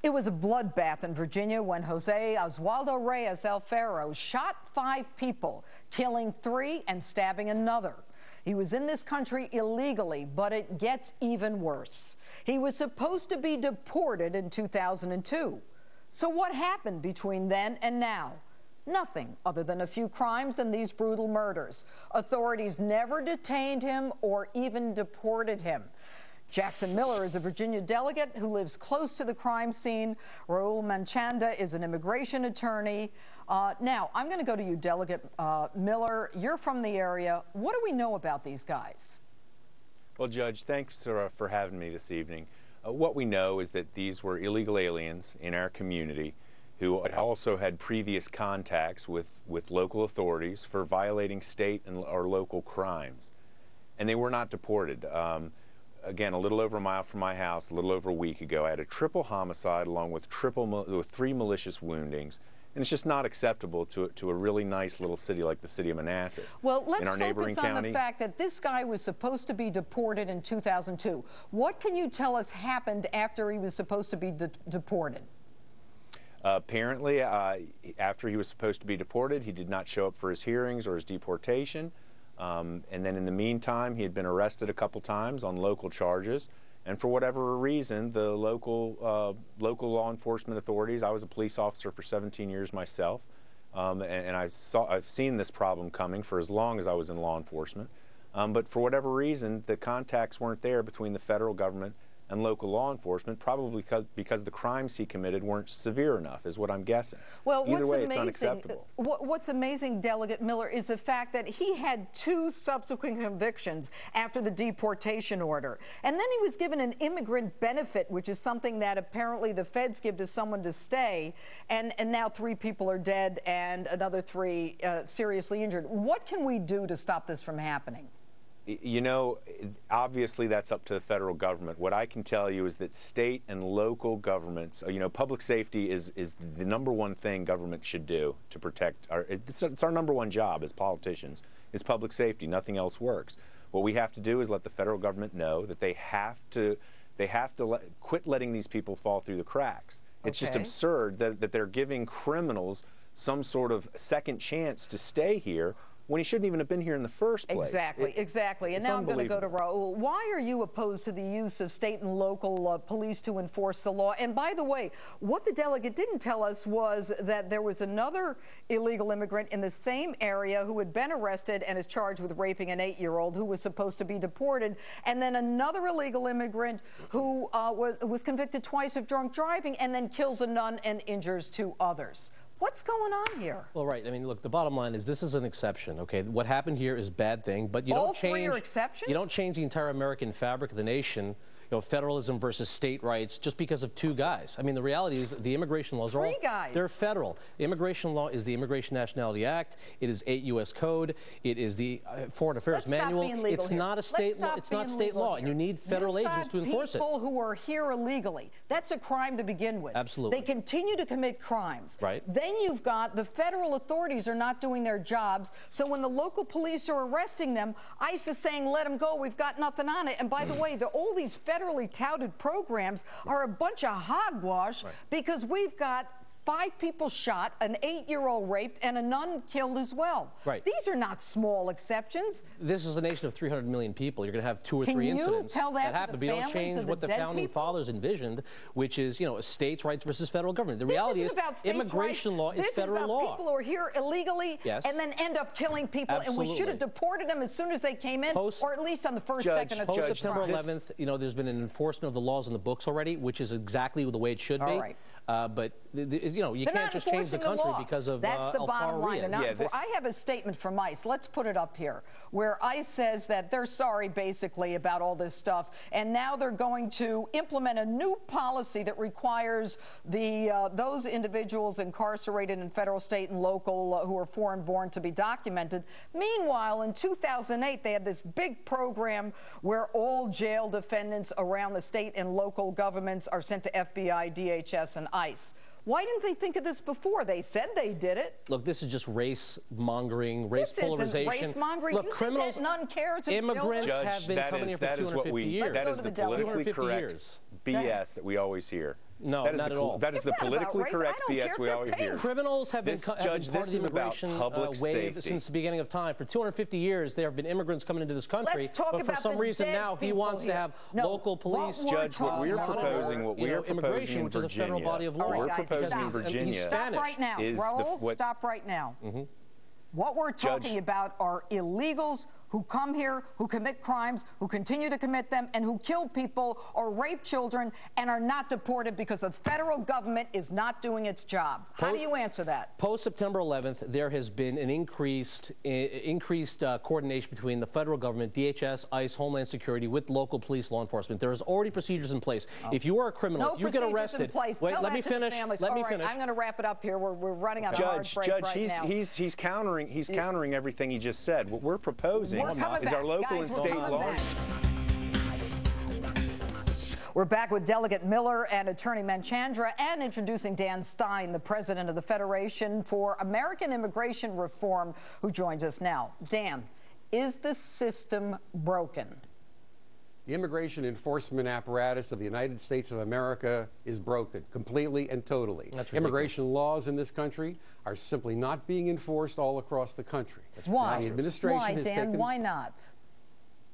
It was a bloodbath in Virginia when Jose Oswaldo Reyes Alfaro shot 5 people, killing 3 and stabbing another. He was in this country illegally, but it gets even worse. He was supposed to be deported in 2002. So what happened between then and now? Nothing other than a few crimes and these brutal murders. Authorities never detained him or even deported him. Jackson Miller is a Virginia delegate who lives close to the crime scene. Raul Manchanda is an immigration attorney. Now, I'm going to go to you, Delegate Miller. You're from the area. What do we know about these guys? Well, Judge, thanks for having me this evening. What we know is that these were illegal aliens in our community who also had previous contacts with local authorities for violating state or local crimes. And they were not deported. Again, a little over a mile from my house, a little over a week ago, I had a triple homicide along with 3 malicious woundings. And it's just not acceptable to a really nice little city like the city of Manassas. Well, let's focus on the fact that this guy was supposed to be deported in 2002. What can you tell us happened after he was supposed to be deported? Apparently, after he was supposed to be deported, he did not show up for his hearings or his deportation. And then in the meantime, he had been arrested a couple times on local charges. And for whatever reason, the local law enforcement authorities, I was a police officer for 17 years myself, and I've seen this problem coming for as long as I was in law enforcement. But for whatever reason, the contacts weren't there between the federal government and local law enforcement, probably because the crimes he committed weren't severe enough, is what I'm guessing. Well, either way, it's unacceptable. What's amazing, Delegate Miller, is the fact that he had 2 subsequent convictions after the deportation order. And then he was given an immigrant benefit, which is something that apparently the feds give to someone to stay. And now 3 people are dead and another 3 seriously injured. What can we do to stop this from happening? You know, obviously that's up to the federal government. What I can tell you is that state and local governments, you know, public safety is the #1 thing government should do to protect it's our #1 job as politicians, is public safety. Nothing else works. What we have to do is let the federal government know that they have to quit letting these people fall through the cracks. It's just absurd that they're giving criminals some sort of second chance to stay here when he shouldn't even have been here in the first place. Exactly. And now I'm going to go to Raul. Why are you opposed to the use of state and local police to enforce the law? And by the way, what the delegate didn't tell us was that there was another illegal immigrant in the same area who had been arrested and is charged with raping an 8-year-old who was supposed to be deported, and then another illegal immigrant who was convicted twice of drunk driving and then kills a nun and injures 2 others. What's going on here? Well, right. I mean, look, the bottom line is this is an exception, okay? What happened here is a bad thing, but you don't change... All 3 are exceptions? You don't change the entire American fabric of the nation, you know, federalism versus state rights, just because of 2 guys. I mean, the reality is the immigration laws are all... 3 guys. They're federal. The immigration law is the Immigration Nationality Act. It is 8 U.S. Code. It is the Foreign Affairs Manual. It's not a state law. It's not state law, and you need federal agents to enforce it. People who are here illegally. That's a crime to begin with. Absolutely. They continue to commit crimes. Right. Then you've got the federal authorities are not doing their jobs. So when the local police are arresting them, ICE is saying, let them go. We've got nothing on it. And by the way, all these federally touted programs are a bunch of hogwash because we've got 5 people shot, an 8-year-old raped, and a nun killed as well. Right. These are not small exceptions. This is a nation of 300 million people. You're going to have 2 or 3 incidents that happen. But you don't change what the founding fathers envisioned, which is, you know, states' rights versus federal government. The reality is immigration law is federal law. This is about people who are here illegally and then end up killing people. Absolutely. And we should have deported them as soon as they came in, or at least on the first, second, or third. Post-September 11th, you know, there's been an enforcement of the laws in the books already, which is exactly the way it should be. All right. But you know, you can't just change the country because of That's the bottom line. I have a statement from ICE. Let's put it up here, where ICE says that they're sorry, basically, about all this stuff, and now they're going to implement a new policy that requires those individuals incarcerated in federal, state, and local who are foreign-born to be documented. Meanwhile, in 2008, they had this big program where all jail defendants around the state and local governments are sent to FBI, DHS, and ICE. Why didn't they think of this before? They said they did it. Look, this is just race mongering, race polarization. This isn't race mongering. Look, criminals, none cares. Immigrants have been coming here for 250 years. That is the politically correct BS that we always hear. No, not at all. That is the politically correct BS we all hear. Criminals have been part of the immigration wave since the beginning of time. For 250 years, there have been immigrants coming into this country. But for some reason now, he wants to have local police. Judge, what we are proposing, immigration, which is a federal body of law. What we're proposing in Virginia. Stop right now, Raul. Stop right now. What we're talking about are illegals who come here, who commit crimes, who continue to commit them, and who kill people or rape children and are not deported because the federal government is not doing its job. How do you answer that? Post-September 11th, there has been an increased coordination between the federal government, DHS, ICE, Homeland Security, with local police, law enforcement. There is already procedures in place. If you are a criminal, if you get arrested, wait, let me finish. Let me finish. I'm going to wrap it up here. We're running out of hard break right now. He's countering everything he just said. What we're proposing is our local and state law. We're back with Delegate Miller and Attorney Manchandra, and introducing Dan Stein, the president of the Federation for American Immigration Reform, who joins us now. Dan, is the system broken? The immigration enforcement apparatus of the United States of America is broken completely and totally. Immigration laws in this country are simply not being enforced all across the country. Why? The administration has Dan? Why not?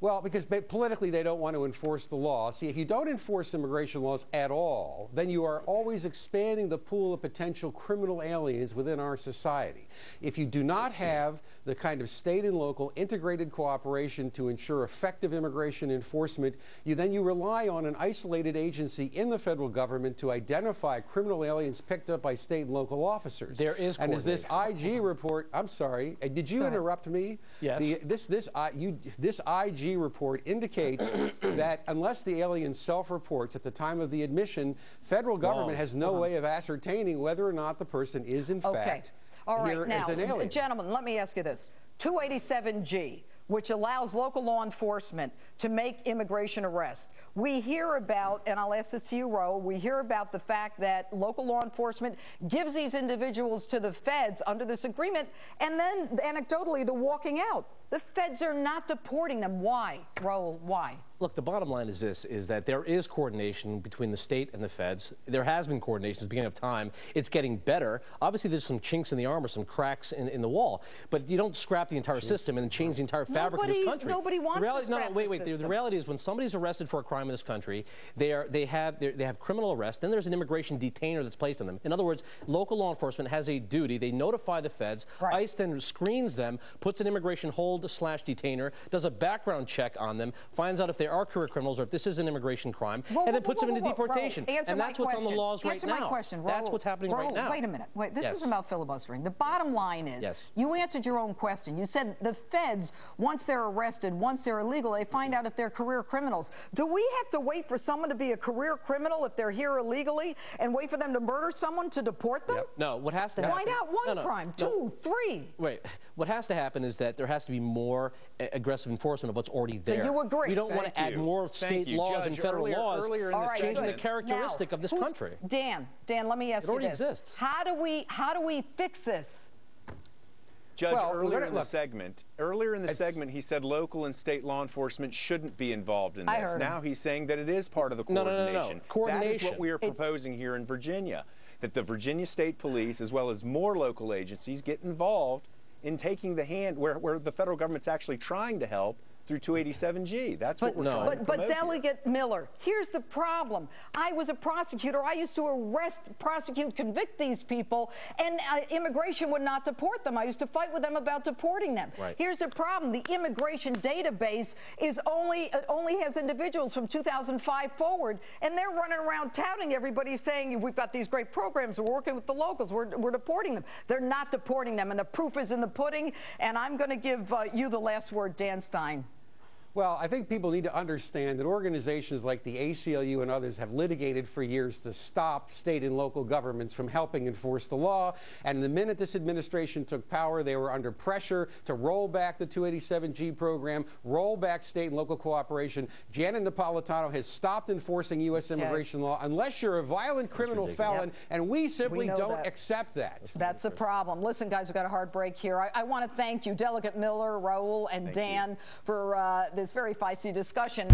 Well, because politically they don't want to enforce the law. See, if you don't enforce immigration laws at all, then you are always expanding the pool of potential criminal aliens within our society. If you do not have the kind of state and local integrated cooperation to ensure effective immigration enforcement, you rely on an isolated agency in the federal government to identify criminal aliens picked up by state and local officers. There is coordination. And as this IG report, I'm sorry, did you interrupt me? Yes. This IG report indicates that unless the alien self-reports at the time of the admission, federal government has no way of ascertaining whether or not the person is in fact here as an alien. Gentlemen, let me ask you this. 287G, which allows local law enforcement to make immigration arrests. We hear about, and I'll ask this to you, Raul, we hear about the fact that local law enforcement gives these individuals to the feds under this agreement, and then anecdotally they're walking out. The feds are not deporting them. Why, Raul? Why? Look, the bottom line is this, is that there is coordination between the state and the feds. There has been coordination since the beginning of time. It's getting better. Obviously, there's some chinks in the armor, some cracks in the wall. But you don't scrap the entire system and change the entire fabric of this country. Nobody wants to scrap the system. The reality is when somebody's arrested for a crime in this country, they have criminal arrest, then there's an immigration detainer that's placed on them. In other words, local law enforcement has a duty. They notify the feds. ICE then screens them, puts an immigration hold/detainer, does a background check on them, finds out if they are career criminals or if this is an immigration crime, and then puts them into deportation. And that's what's on the laws right now. Answer my question. That's what's happening right now. Wait a minute. Wait, this isn't about filibustering. The bottom line is, you answered your own question. You said the feds, once they're arrested, once they're illegal, they find out if they're career criminals. Do we have to wait for someone to be a career criminal if they're here illegally and wait for them to murder someone to deport them? No, what has to happen... Find out one crime, two, three. Wait, what has to happen is that there has to be more aggressive enforcement of what's already there. So you agree? We don't want to add more state laws and federal laws, changing the characteristic of this country. Dan, let me ask you this. It already exists. How do we fix this? Judge, earlier in the segment, he said local and state law enforcement shouldn't be involved in this. Now he's saying that it is part of the coordination. No. Coordination. That is what we are proposing here in Virginia, that the Virginia State Police, as well as more local agencies, get involved in taking the hand where the federal government's actually trying to help through 287G. That's what we're trying to promote. But Delegate Miller, here's the problem. I was a prosecutor. I used to arrest, prosecute, convict these people, and immigration would not deport them. I used to fight with them about deporting them. Here's the problem. The immigration database is only has individuals from 2005 forward, and they're running around touting everybody saying, we've got these great programs, we're working with the locals, we're deporting them. They're not deporting them, and the proof is in the pudding, and I'm going to give you the last word, Dan Stein. Well, I think people need to understand that organizations like the ACLU and others have litigated for years to stop state and local governments from helping enforce the law. And the minute this administration took power, they were under pressure to roll back the 287G program, roll back state and local cooperation. Janet Napolitano has stopped enforcing U.S. immigration law unless you're a violent criminal felon, and we simply don't accept that. That's a problem. Listen, guys, we've got a hard break here. I want to thank you, Delegate Miller, Raul, and Dan, for this very feisty discussion.